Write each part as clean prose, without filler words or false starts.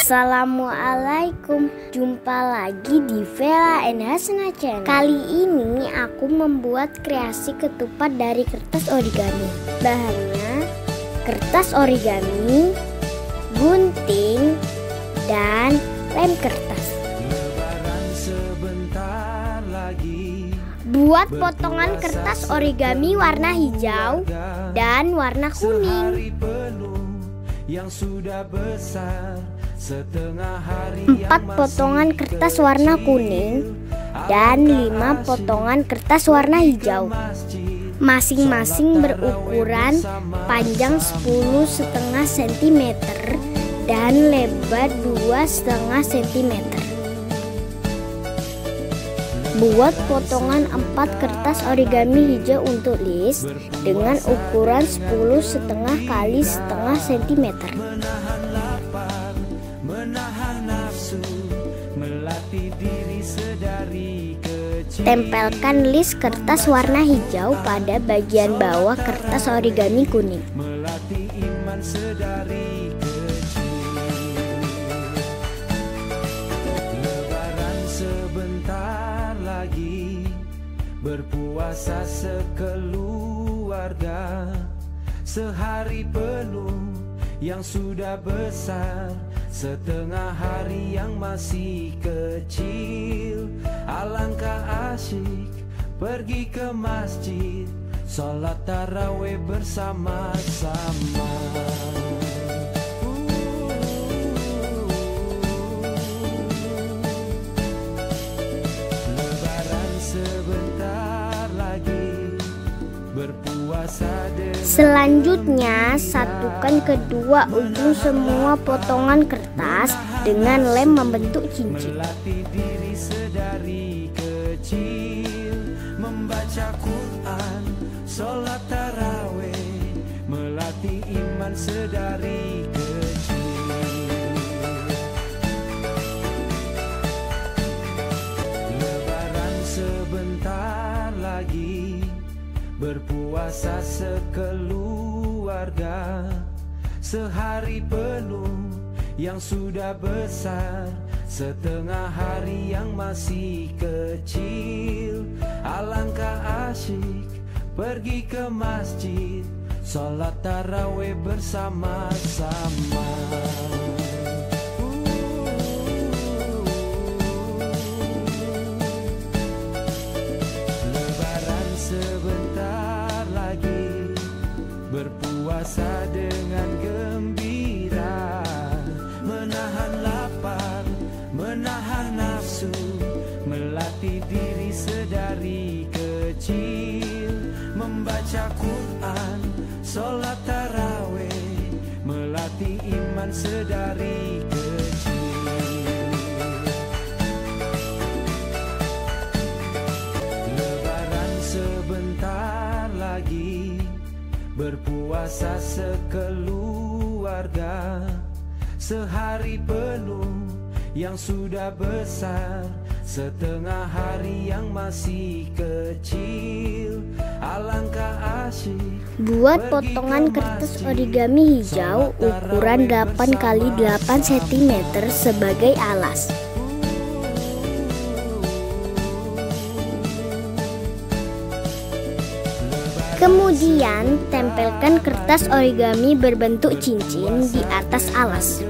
Assalamualaikum, jumpa lagi di Vela and Hasna Channel. Kali ini aku membuat kreasi ketupat dari kertas origami. Bahannya kertas origami, gunting, dan lem kertas. Buat potongan kertas origami warna hijau dan warna kuning. Yang sudah besar, 4 potongan kertas warna kuning dan 5 potongan kertas warna hijau. Masing-masing berukuran panjang 10,5 cm dan lebar 2,5 cm. Buat potongan 4 kertas origami hijau untuk list dengan ukuran 10,5 kali 1,5 cm. Tempelkan list kertas warna hijau pada bagian bawah kertas origami kuning. Berpuasa sekeluarga, sehari penuh yang sudah besar, setengah hari yang masih kecil. Alangkah asyik pergi ke masjid, sholat tarawih bersama-sama. Selanjutnya, satukan kedua ujung semua potongan kertas dengan lem membentuk cincin. Melatih diri sedari kecil, membaca Quran, sholat tarawih, melatih iman sedari kecil. Lebaran sebentar lagi, berpuasa sekeluarga, sehari penuh yang sudah besar, setengah hari yang masih kecil. Alangkah asyik pergi ke masjid, sholat tarawih bersama-sama. Berpuasa dengan gembira, menahan lapar, menahan nafsu, melatih diri sedari kecil, membaca Quran, sholat tarawih, melatih iman sedari kecil. Lebaran sebentar lagi, berpuasa sekeluarga, sehari penuh yang sudah besar, setengah hari yang masih kecil. Alangkah asyik. Buat potongan kertas origami hijau ukuran 8 kali 8 cm sebagai alas. Kemudian, tempelkan kertas origami berbentuk cincin di atas alas.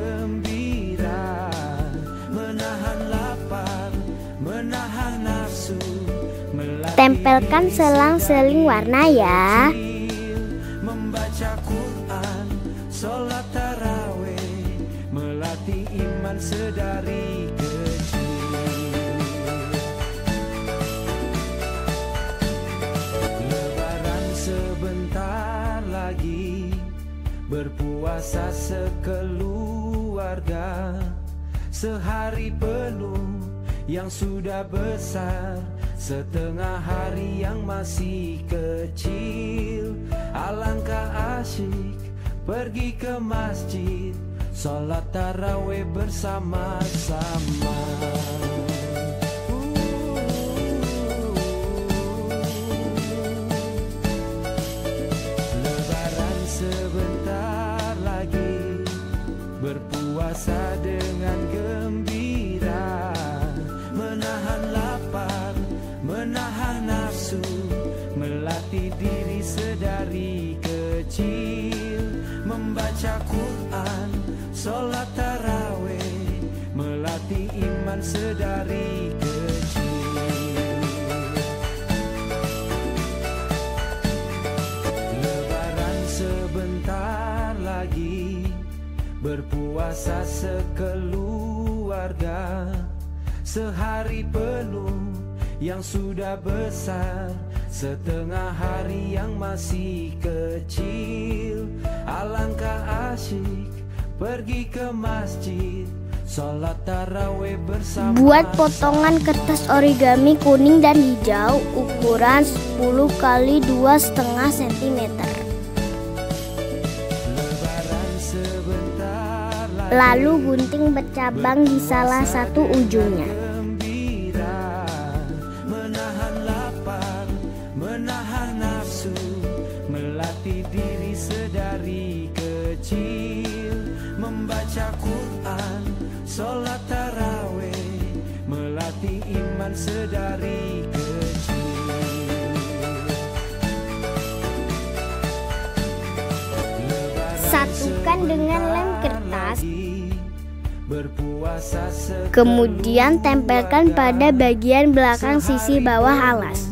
Tempelkan selang-seling warna ya. Membaca Quran, sholat tarawih, melatih iman sedari kecil. Sebentar lagi, berpuasa sekeluarga, sehari penuh yang sudah besar, setengah hari yang masih kecil. Alangkah asyik pergi ke masjid, sholat tarawih bersama-sama. Sebentar lagi, berpuasa dengan melatih diri sedari kecil, membaca Quran, sholat tarawih, melatih iman sedari kecil. Lebaran sebentar lagi, berpuasa sekeluarga, sehari penuh yang sudah besar, setengah hari yang masih kecil. Alangkah asyik pergi ke masjid, sholat tarawih bersama. Buat potongan kertas origami kuning dan hijau ukuran 10 x 2,5 cm. Lalu gunting bercabang di salah satu ujungnya. Menahan nafsu, melatih diri sedari kecil, membaca Quran, sholat tarawih, melatih iman sedari kecil. Satukan dengan lem kertas, berpuasa kemudian tempelkan pada bagian belakang sisi bawah alas.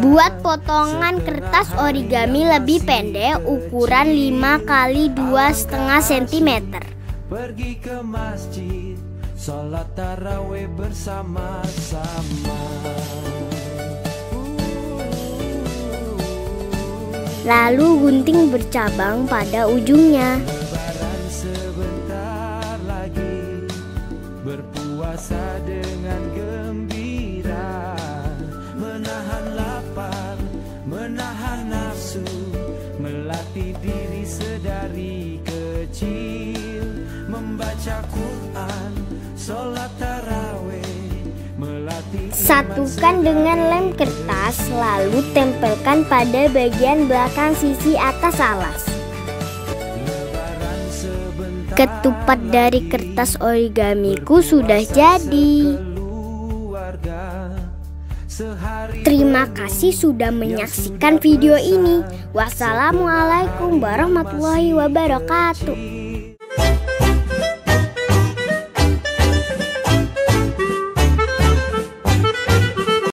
Buat potongan kertas origami lebih pendek ukuran 5 x 2,5 cm. Pergi ke masjid, sholat tarawih bersama-sama. Lalu gunting bercabang pada ujungnya. Lebaran sebentar lagi, berpuasa dengan gembira, menahan lapar, menahan nafsu, melatih diri sedari kecil, membaca Quran, sholat tarawih, melatih. Satukan dengan lem kertas, lalu tempelkan pada bagian belakang sisi atas alas. Ketupat dari kertas origamiku sudah jadi. Terima kasih sudah menyaksikan video ini. Wassalamualaikum warahmatullahi wabarakatuh.